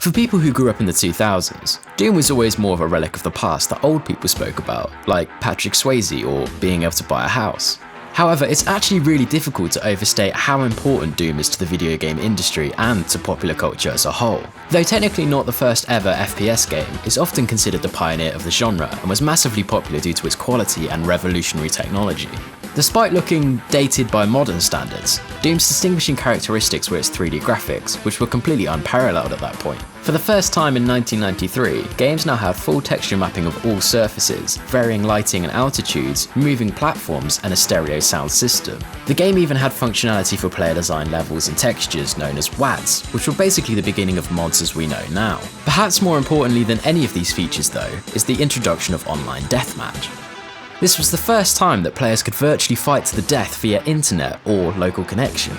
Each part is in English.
For people who grew up in the 2000s, Doom was always more of a relic of the past that old people spoke about, like Patrick Swayze or being able to buy a house. However, it's actually really difficult to overstate how important Doom is to the video game industry and to popular culture as a whole. Though technically not the first ever FPS game, it's often considered the pioneer of the genre and was massively popular due to its quality and revolutionary technology. Despite looking dated by modern standards, Doom's distinguishing characteristics were its 3D graphics, which were completely unparalleled at that point. For the first time in 1993, games now have full texture mapping of all surfaces, varying lighting and altitudes, moving platforms, and a stereo sound system. The game even had functionality for player design levels and textures known as WADs, which were basically the beginning of mods as we know now. Perhaps more importantly than any of these features though, is the introduction of online deathmatch. This was the first time that players could virtually fight to the death via internet or local connection.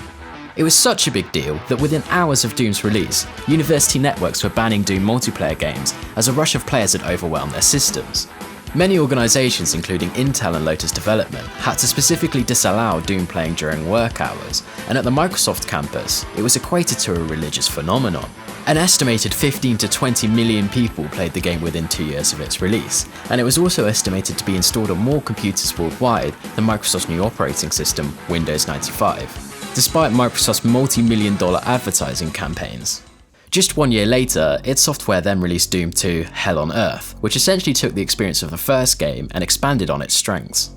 It was such a big deal that within hours of Doom's release, university networks were banning Doom multiplayer games as a rush of players had overwhelmed their systems. Many organisations, including Intel and Lotus Development, had to specifically disallow Doom playing during work hours, and at the Microsoft campus, it was equated to a religious phenomenon. An estimated 15 to 20 million people played the game within 2 years of its release, and it was also estimated to be installed on more computers worldwide than Microsoft's new operating system, Windows 95, despite Microsoft's multi-million-dollar advertising campaigns. Just 1 year later, id Software then released Doom 2: Hell on Earth, which essentially took the experience of the first game and expanded on its strengths.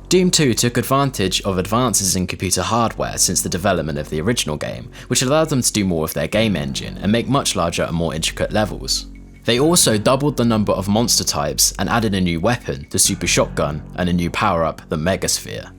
Doom 2 took advantage of advances in computer hardware since the development of the original game, which allowed them to do more of their game engine and make much larger and more intricate levels. They also doubled the number of monster types and added a new weapon, the Super Shotgun, and a new power-up, the Megasphere.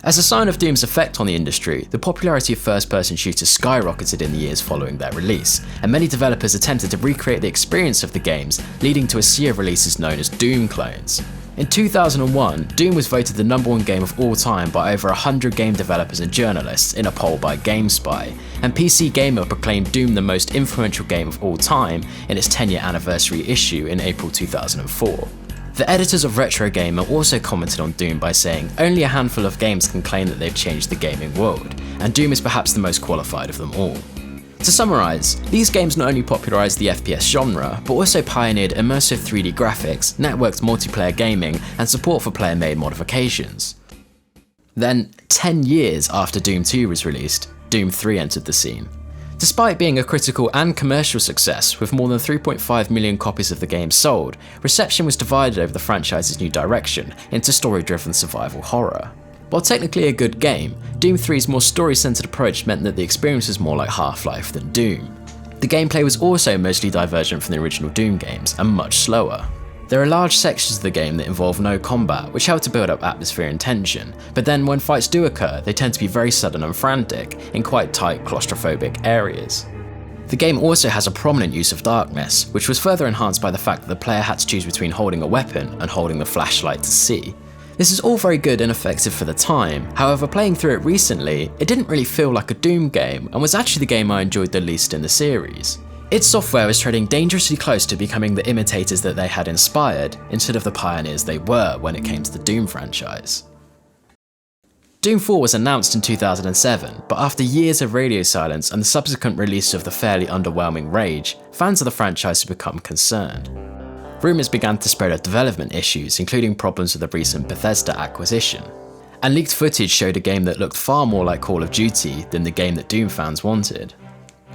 As a sign of Doom's effect on the industry, the popularity of first-person shooters skyrocketed in the years following their release, and many developers attempted to recreate the experience of the games, leading to a sea of releases known as Doom clones. In 2001, Doom was voted the #1 game of all time by over 100 game developers and journalists in a poll by GameSpy, and PC Gamer proclaimed Doom the most influential game of all time in its 10-year anniversary issue in April 2004. The editors of Retro Gamer also commented on Doom by saying only a handful of games can claim that they've changed the gaming world, and Doom is perhaps the most qualified of them all. To summarise, these games not only popularised the FPS genre, but also pioneered immersive 3D graphics, networked multiplayer gaming, and support for player-made modifications. Then, 10 years after Doom 2 was released, Doom 3 entered the scene. Despite being a critical and commercial success, with more than 3.5 million copies of the game sold, reception was divided over the franchise's new direction into story-driven survival horror. While technically a good game, Doom 3's more story-centered approach meant that the experience was more like Half-Life than Doom. The gameplay was also mostly divergent from the original Doom games and much slower. There are large sections of the game that involve no combat, which help to build up atmosphere and tension, but then when fights do occur, they tend to be very sudden and frantic, in quite tight claustrophobic areas. The game also has a prominent use of darkness, which was further enhanced by the fact that the player had to choose between holding a weapon and holding the flashlight to see. This is all very good and effective for the time, however playing through it recently, it didn't really feel like a Doom game and was actually the game I enjoyed the least in the series. id Software was treading dangerously close to becoming the imitators that they had inspired, instead of the pioneers they were when it came to the Doom franchise. Doom 4 was announced in 2007, but after years of radio silence and the subsequent release of the fairly underwhelming Rage, fans of the franchise had become concerned. Rumours began to spread of development issues, including problems with the recent Bethesda acquisition. And leaked footage showed a game that looked far more like Call of Duty than the game that Doom fans wanted.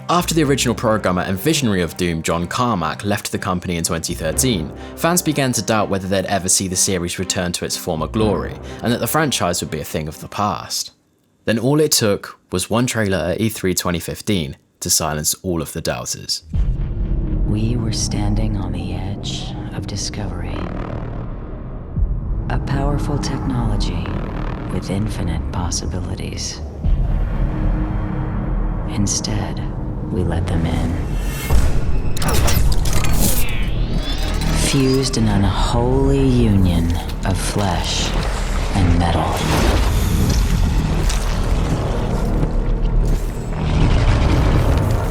After the original programmer and visionary of Doom, John Carmack, left the company in 2013, fans began to doubt whether they'd ever see the series return to its former glory, and that the franchise would be a thing of the past. Then all it took was one trailer at E3 2015 to silence all of the doubters. We were standing on the edge of discovery. A powerful technology with infinite possibilities. Instead, we let them in. Fused in an unholy union of flesh and metal.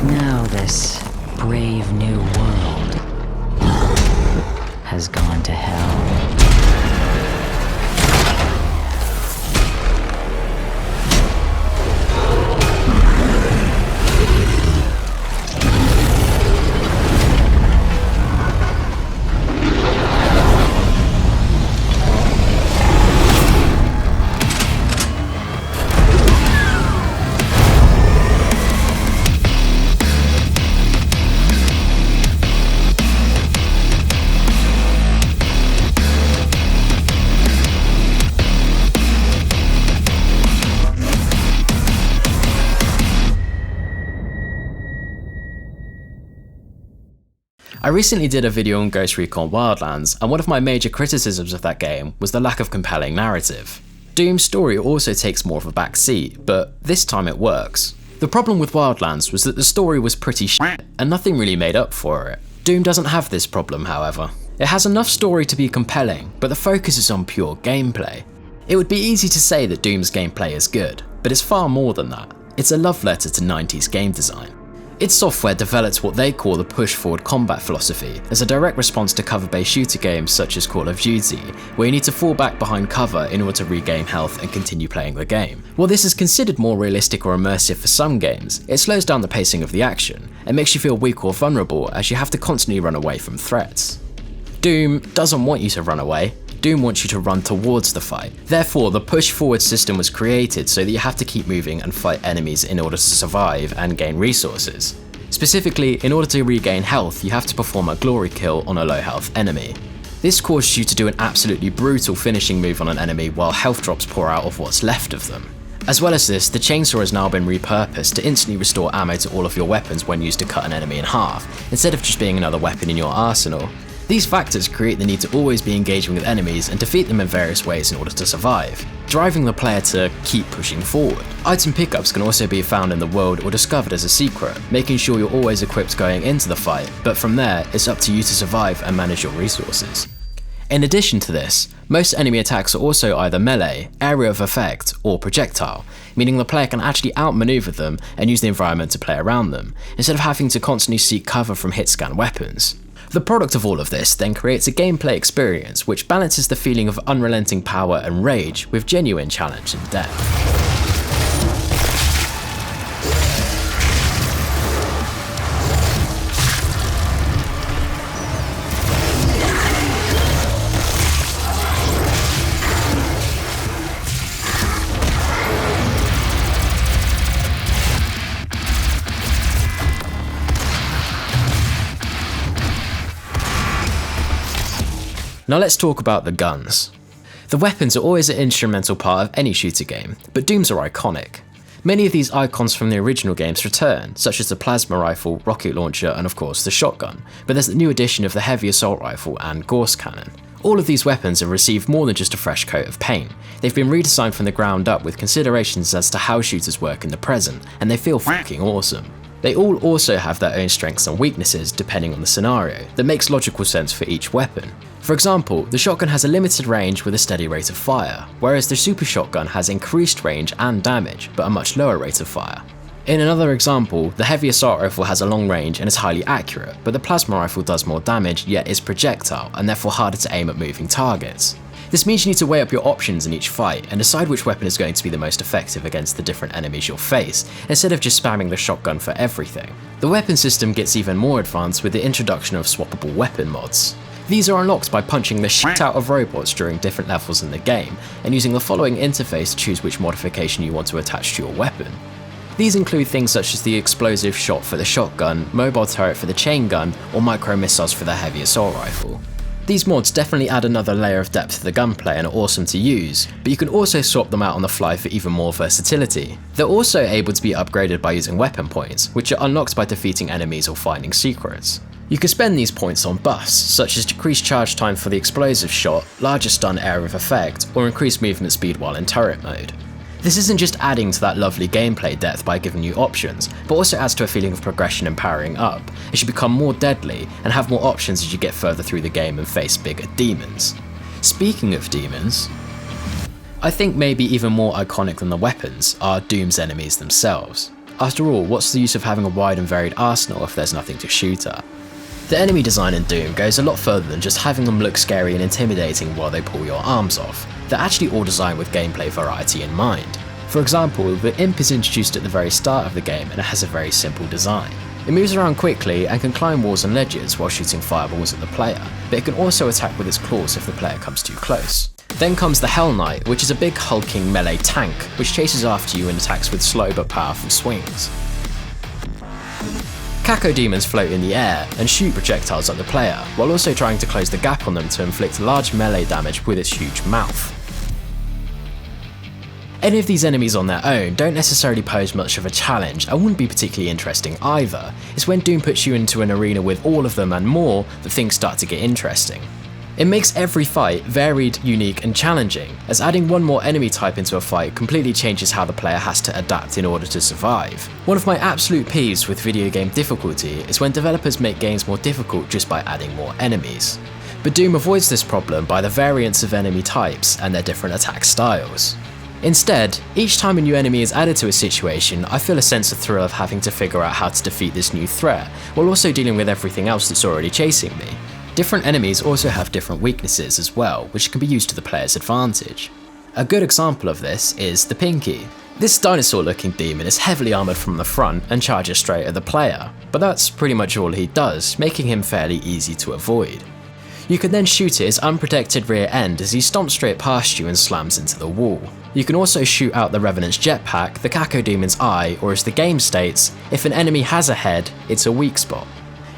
Now this brave new world has gone to hell. I recently did a video on Ghost Recon Wildlands, and one of my major criticisms of that game was the lack of compelling narrative. Doom's story also takes more of a back seat, but this time it works. The problem with Wildlands was that the story was pretty shit, and nothing really made up for it. Doom doesn't have this problem, however. It has enough story to be compelling, but the focus is on pure gameplay. It would be easy to say that Doom's gameplay is good, but it's far more than that. It's a love letter to 90s game design. Id Software developed what they call the push-forward combat philosophy as a direct response to cover-based shooter games such as Call of Duty, where you need to fall back behind cover in order to regain health and continue playing the game. While this is considered more realistic or immersive for some games, it slows down the pacing of the action and makes you feel weak or vulnerable as you have to constantly run away from threats. Doom doesn't want you to run away. Doom wants you to run towards the fight. Therefore, the push-forward system was created so that you have to keep moving and fight enemies in order to survive and gain resources. Specifically, in order to regain health, you have to perform a glory kill on a low health enemy. This causes you to do an absolutely brutal finishing move on an enemy while health drops pour out of what's left of them. As well as this, the chainsaw has now been repurposed to instantly restore ammo to all of your weapons when used to cut an enemy in half, instead of just being another weapon in your arsenal. These factors create the need to always be engaging with enemies and defeat them in various ways in order to survive, driving the player to keep pushing forward. Item pickups can also be found in the world or discovered as a secret, making sure you're always equipped going into the fight, but from there, it's up to you to survive and manage your resources. In addition to this, most enemy attacks are also either melee, area of effect, or projectile, meaning the player can actually outmaneuver them and use the environment to play around them, instead of having to constantly seek cover from hit-scan weapons. The product of all of this then creates a gameplay experience which balances the feeling of unrelenting power and rage with genuine challenge and depth. Now let's talk about the guns. The weapons are always an instrumental part of any shooter game, but Doom's are iconic. Many of these icons from the original games return, such as the plasma rifle, rocket launcher, and of course the shotgun, but there's the new addition of the heavy assault rifle and Gauss cannon. All of these weapons have received more than just a fresh coat of paint. They've been redesigned from the ground up with considerations as to how shooters work in the present, and they feel fucking awesome. They all also have their own strengths and weaknesses depending on the scenario, that makes logical sense for each weapon. For example, the shotgun has a limited range with a steady rate of fire, whereas the super shotgun has increased range and damage, but a much lower rate of fire. In another example, the heavy assault rifle has a long range and is highly accurate, but the plasma rifle does more damage yet is projectile and therefore harder to aim at moving targets. This means you need to weigh up your options in each fight and decide which weapon is going to be the most effective against the different enemies you'll face, instead of just spamming the shotgun for everything. The weapon system gets even more advanced with the introduction of swappable weapon mods. These are unlocked by punching the shit out of robots during different levels in the game, and using the following interface to choose which modification you want to attach to your weapon. These include things such as the explosive shot for the shotgun, mobile turret for the chain gun, or micro missiles for the heavy assault rifle. These mods definitely add another layer of depth to the gunplay and are awesome to use, but you can also swap them out on the fly for even more versatility. They're also able to be upgraded by using weapon points, which are unlocked by defeating enemies or finding secrets. You can spend these points on buffs, such as decreased charge time for the explosive shot, larger stun area of effect, or increased movement speed while in turret mode. This isn't just adding to that lovely gameplay depth by giving you options, but also adds to a feeling of progression and powering up, as you become more deadly and have more options as you get further through the game and face bigger demons. Speaking of demons, I think maybe even more iconic than the weapons are Doom's enemies themselves. After all, what's the use of having a wide and varied arsenal if there's nothing to shoot at? The enemy design in Doom goes a lot further than just having them look scary and intimidating while they pull your arms off. They're actually all designed with gameplay variety in mind. For example, the Imp is introduced at the very start of the game and it has a very simple design. It moves around quickly and can climb walls and ledges while shooting fireballs at the player, but it can also attack with its claws if the player comes too close. Then comes the Hell Knight, which is a big hulking melee tank, which chases after you and attacks with slow but powerful swings. Cacodemons float in the air and shoot projectiles at the player, while also trying to close the gap on them to inflict large melee damage with its huge mouth. Any of these enemies on their own don't necessarily pose much of a challenge and wouldn't be particularly interesting either. It's when Doom puts you into an arena with all of them and more that things start to get interesting. It makes every fight varied, unique and challenging, as adding one more enemy type into a fight completely changes how the player has to adapt in order to survive. One of my absolute peeves with video game difficulty is when developers make games more difficult just by adding more enemies. But Doom avoids this problem by the variance of enemy types and their different attack styles. Instead, each time a new enemy is added to a situation, I feel a sense of thrill of having to figure out how to defeat this new threat, while also dealing with everything else that's already chasing me. Different enemies also have different weaknesses as well, which can be used to the player's advantage. A good example of this is the Pinky. This dinosaur looking demon is heavily armoured from the front and charges straight at the player, but that's pretty much all he does, making him fairly easy to avoid. You can then shoot at his unprotected rear end as he stomps straight past you and slams into the wall. You can also shoot out the Revenant's jetpack, the Cacodemons eye, or as the game states, if an enemy has a head, it's a weak spot.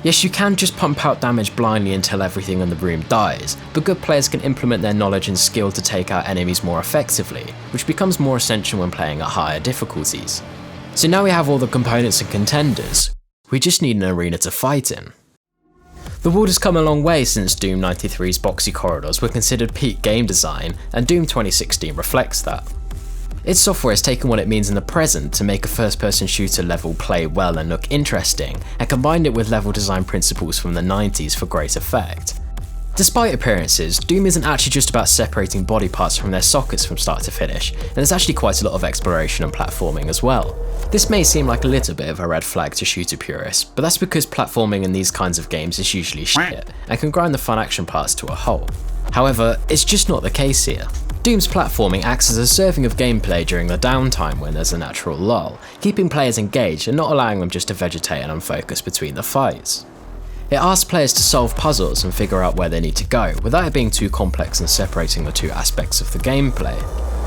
Yes, you can just pump out damage blindly until everything in the room dies, but good players can implement their knowledge and skill to take out enemies more effectively, which becomes more essential when playing at higher difficulties. So now we have all the components and contenders, we just need an arena to fight in. The world has come a long way since Doom 93's boxy corridors were considered peak game design, and Doom 2016 reflects that. Id Software has taken what it means in the present to make a first-person shooter level play well and look interesting, and combined it with level design principles from the 90s for great effect. Despite appearances, Doom isn't actually just about separating body parts from their sockets from start to finish, and there's actually quite a lot of exploration and platforming as well. This may seem like a little bit of a red flag to shooter purists, but that's because platforming in these kinds of games is usually shit, and can grind the fun action parts to a halt. However, it's just not the case here. Doom's platforming acts as a serving of gameplay during the downtime when there's a natural lull, keeping players engaged and not allowing them just to vegetate and unfocus between the fights. It asks players to solve puzzles and figure out where they need to go, without it being too complex and separating the two aspects of the gameplay.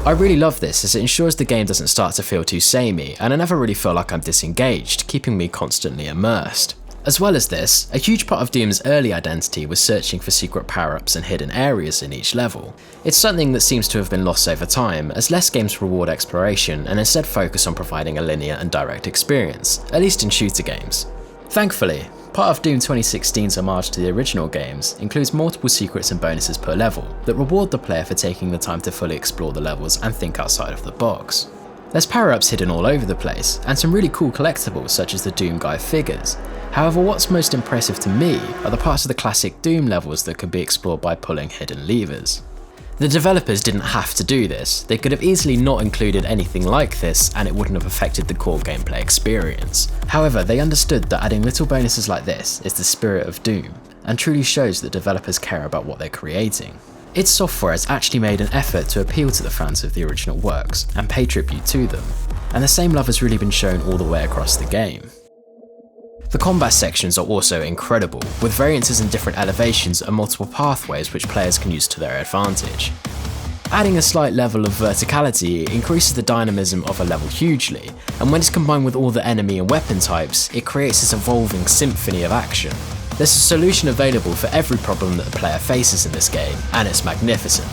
I really love this as it ensures the game doesn't start to feel too samey, and I never really feel like I'm disengaged, keeping me constantly immersed. As well as this, a huge part of Doom's early identity was searching for secret power-ups and hidden areas in each level. It's something that seems to have been lost over time, as less games reward exploration and instead focus on providing a linear and direct experience, at least in shooter games. Thankfully, part of Doom 2016's homage to the original games includes multiple secrets and bonuses per level that reward the player for taking the time to fully explore the levels and think outside of the box. There's power-ups hidden all over the place, and some really cool collectibles such as the Doom Guy figures. However, what's most impressive to me are the parts of the classic Doom levels that can be explored by pulling hidden levers. The developers didn't have to do this, they could have easily not included anything like this and it wouldn't have affected the core gameplay experience. However, they understood that adding little bonuses like this is the spirit of Doom, and truly shows that developers care about what they're creating. Id Software has actually made an effort to appeal to the fans of the original works and pay tribute to them, and the same love has really been shown all the way across the game. The combat sections are also incredible, with variances in different elevations and multiple pathways which players can use to their advantage. Adding a slight level of verticality increases the dynamism of a level hugely, and when it's combined with all the enemy and weapon types, it creates this evolving symphony of action. There's a solution available for every problem that the player faces in this game, and it's magnificent.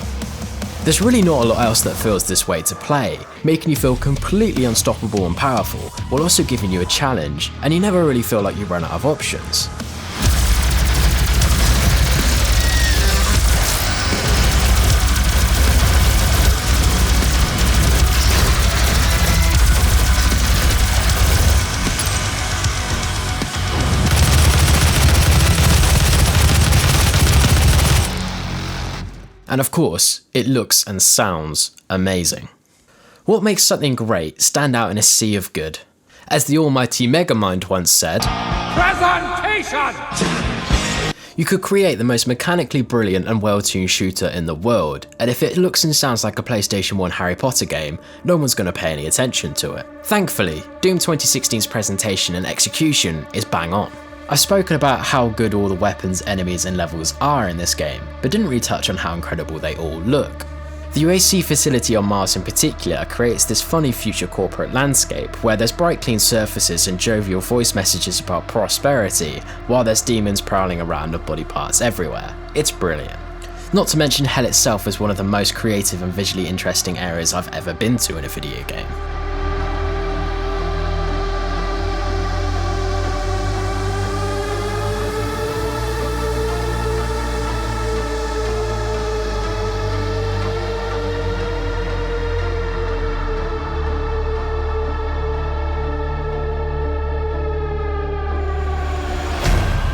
There's really not a lot else that feels this way to play, making you feel completely unstoppable and powerful, while also giving you a challenge, and you never really feel like you run out of options. And of course, it looks and sounds amazing. What makes something great stand out in a sea of good? As the almighty Megamind once said, "Presentation!" You could create the most mechanically brilliant and well-tuned shooter in the world, and if it looks and sounds like a PlayStation 1 Harry Potter game, no one's going to pay any attention to it. Thankfully, Doom 2016's presentation and execution is bang on. I've spoken about how good all the weapons, enemies and levels are in this game, but didn't really touch on how incredible they all look. The UAC facility on Mars in particular creates this funny future corporate landscape where there's bright clean surfaces and jovial voice messages about prosperity, while there's demons prowling around with body parts everywhere. It's brilliant. Not to mention hell itself is one of the most creative and visually interesting areas I've ever been to in a video game.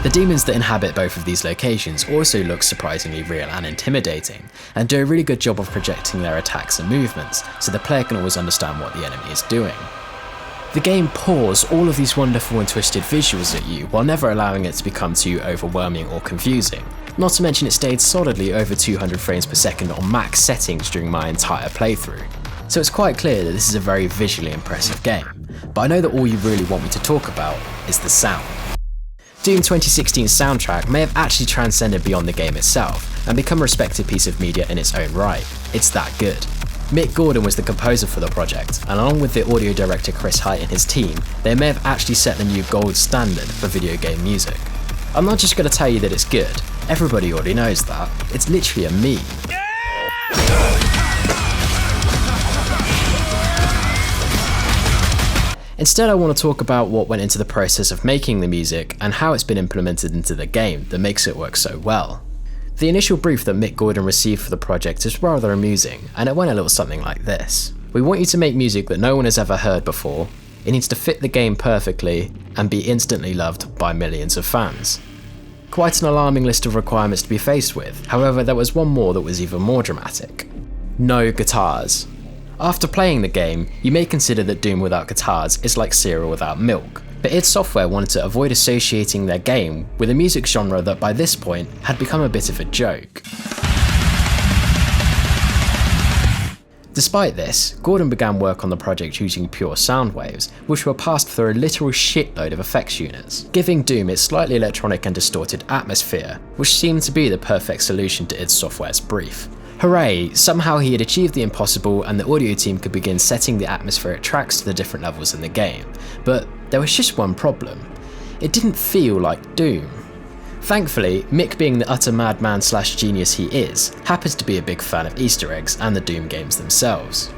The demons that inhabit both of these locations also look surprisingly real and intimidating, and do a really good job of projecting their attacks and movements, so the player can always understand what the enemy is doing. The game pours all of these wonderful and twisted visuals at you while never allowing it to become too overwhelming or confusing. Not to mention it stayed solidly over 200 frames per second on max settings during my entire playthrough. So it's quite clear that this is a very visually impressive game, but I know that all you really want me to talk about is the sound. Doom 2016's soundtrack may have actually transcended beyond the game itself and become a respected piece of media in its own right. It's that good. Mick Gordon was the composer for the project, and along with the audio director Chris Height and his team, they may have actually set the new gold standard for video game music. I'm not just going to tell you that it's good, everybody already knows that. It's literally a meme. Instead, I want to talk about what went into the process of making the music and how it's been implemented into the game that makes it work so well. The initial brief that Mick Gordon received for the project is rather amusing, and it went a little something like this. We want you to make music that no one has ever heard before, it needs to fit the game perfectly, and be instantly loved by millions of fans. Quite an alarming list of requirements to be faced with, however there was one more that was even more dramatic. No guitars. After playing the game, you may consider that Doom without guitars is like cereal without milk, but id Software wanted to avoid associating their game with a music genre that by this point had become a bit of a joke. Despite this, Gordon began work on the project using pure sound waves, which were passed through a literal shitload of effects units, giving Doom its slightly electronic and distorted atmosphere, which seemed to be the perfect solution to id Software's brief. Hooray, somehow he had achieved the impossible and the audio team could begin setting the atmospheric tracks to the different levels in the game. But there was just one problem. It didn't feel like Doom. Thankfully, Mick, being the utter madman / genius he is, happens to be a big fan of Easter eggs and the Doom games themselves.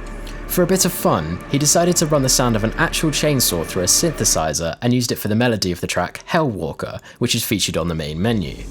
For a bit of fun, he decided to run the sound of an actual chainsaw through a synthesizer and used it for the melody of the track Hellwalker, which is featured on the main menu.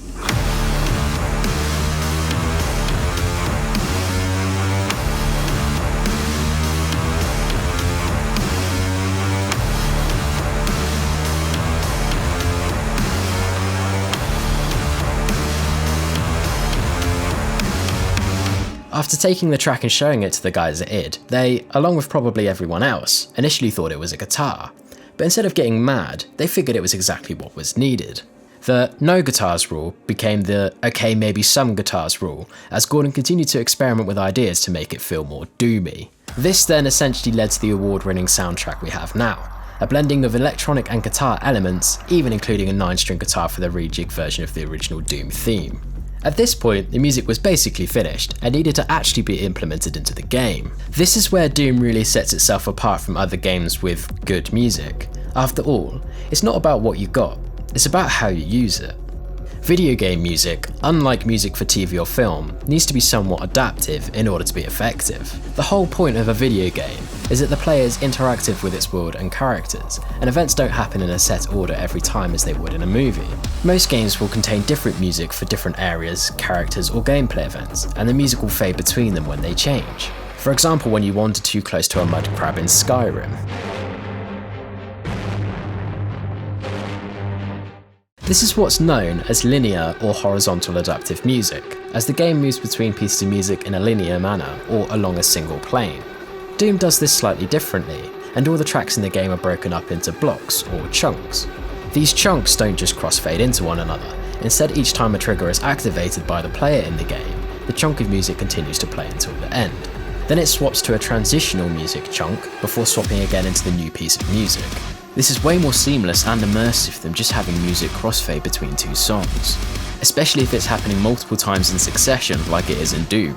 After taking the track and showing it to the guys at id, they, along with probably everyone else, initially thought it was a guitar, but instead of getting mad, they figured it was exactly what was needed. The no guitars rule became the okay maybe some guitars rule, as Gordon continued to experiment with ideas to make it feel more doomy. This then essentially led to the award-winning soundtrack we have now, a blending of electronic and guitar elements, even including a 9-string guitar for the rejig version of the original Doom theme. At this point, the music was basically finished and needed to actually be implemented into the game. This is where Doom really sets itself apart from other games with good music. After all, it's not about what you got, it's about how you use it. Video game music, unlike music for TV or film, needs to be somewhat adaptive in order to be effective. The whole point of a video game is that the player is interactive with its world and characters, and events don't happen in a set order every time as they would in a movie. Most games will contain different music for different areas, characters, or gameplay events, and the music will fade between them when they change. For example, when you wander too close to a mud crab in Skyrim. This is what's known as linear or horizontal adaptive music, as the game moves between pieces of music in a linear manner or along a single plane. Doom does this slightly differently, and all the tracks in the game are broken up into blocks or chunks. These chunks don't just crossfade into one another, instead each time a trigger is activated by the player in the game, the chunk of music continues to play until the end. Then it swaps to a transitional music chunk before swapping again into the new piece of music. This is way more seamless and immersive than just having music crossfade between two songs, especially if it's happening multiple times in succession like it is in Doom.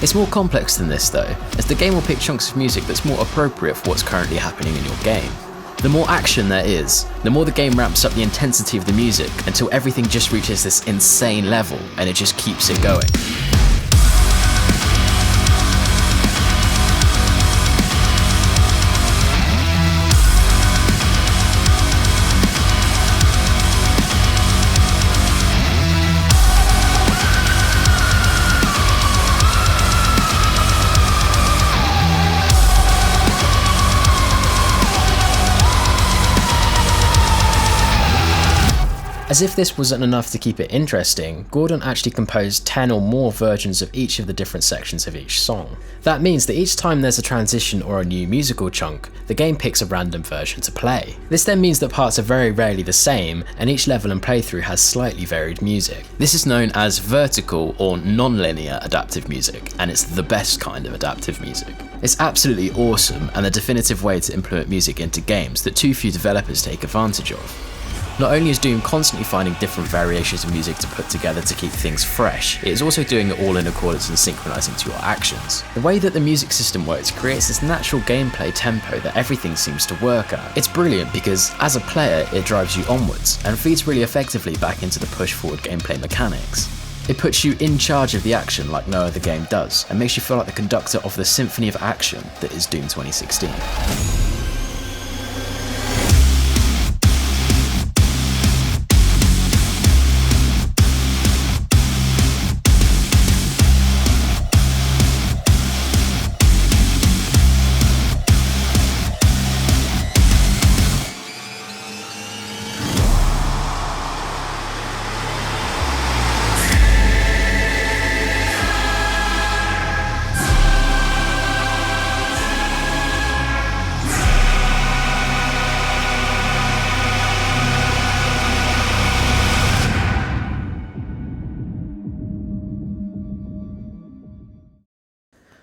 It's more complex than this though, as the game will pick chunks of music that's more appropriate for what's currently happening in your game. The more action there is, the more the game ramps up the intensity of the music until everything just reaches this insane level and it just keeps it going. As if this wasn't enough to keep it interesting, Gordon actually composed 10 or more versions of each of the different sections of each song. That means that each time there's a transition or a new musical chunk, the game picks a random version to play. This then means that parts are very rarely the same, and each level and playthrough has slightly varied music. This is known as vertical or non-linear adaptive music, and it's the best kind of adaptive music. It's absolutely awesome and the definitive way to implement music into games that too few developers take advantage of. Not only is Doom constantly finding different variations of music to put together to keep things fresh, it is also doing it all in accordance and synchronising to your actions. The way that the music system works creates this natural gameplay tempo that everything seems to work at. It's brilliant because, as a player, it drives you onwards, and feeds really effectively back into the push-forward gameplay mechanics. It puts you in charge of the action like no other game does, and makes you feel like the conductor of the symphony of action that is Doom 2016.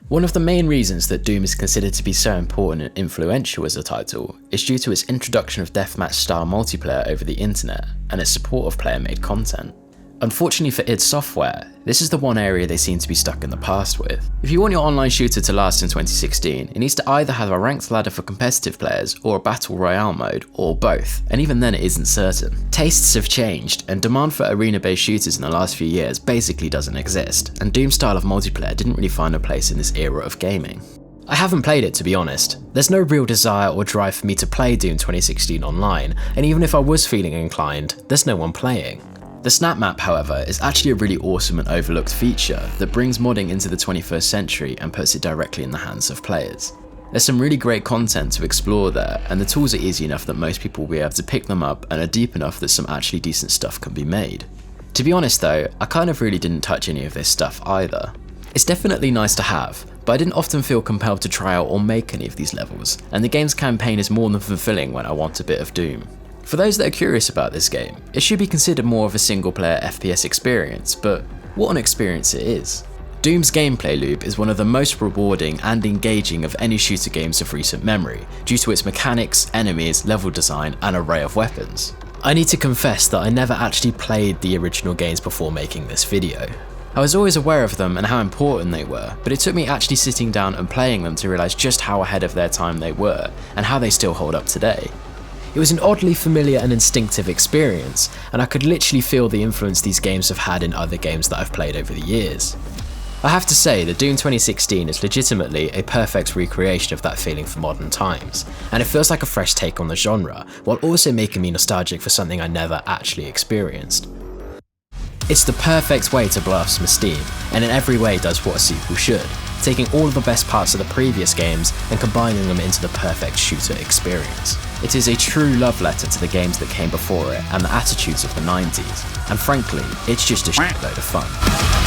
One of the main reasons that Doom is considered to be so important and influential as a title is due to its introduction of deathmatch style multiplayer over the internet and its support of player-made content. Unfortunately for id Software, this is the one area they seem to be stuck in the past with. If you want your online shooter to last in 2016, it needs to either have a ranked ladder for competitive players or a battle royale mode, or both, and even then it isn't certain. Tastes have changed, and demand for arena-based shooters in the last few years basically doesn't exist, and Doom's style of multiplayer didn't really find a place in this era of gaming. I haven't played it, to be honest. There's no real desire or drive for me to play Doom 2016 online, and even if I was feeling inclined, there's no one playing. The snap map, however, is actually a really awesome and overlooked feature that brings modding into the 21st century and puts it directly in the hands of players. There's some really great content to explore there, and the tools are easy enough that most people will be able to pick them up and are deep enough that some actually decent stuff can be made. To be honest though, I kind of really didn't touch any of this stuff either. It's definitely nice to have, but I didn't often feel compelled to try out or make any of these levels, and the game's campaign is more than fulfilling when I want a bit of Doom. For those that are curious about this game, it should be considered more of a single player FPS experience, but what an experience it is. Doom's gameplay loop is one of the most rewarding and engaging of any shooter games of recent memory, due to its mechanics, enemies, level design, and array of weapons. I need to confess that I never actually played the original games before making this video. I was always aware of them and how important they were, but it took me actually sitting down and playing them to realise just how ahead of their time they were, and how they still hold up today. It was an oddly familiar and instinctive experience, and I could literally feel the influence these games have had in other games that I've played over the years. I have to say that Doom 2016 is legitimately a perfect recreation of that feeling for modern times, and it feels like a fresh take on the genre, while also making me nostalgic for something I never actually experienced. It's the perfect way to blow off some steam, and in every way does what a sequel should, taking all of the best parts of the previous games and combining them into the perfect shooter experience. It is a true love letter to the games that came before it and the attitudes of the 90s, and frankly, it's just a shitload of fun.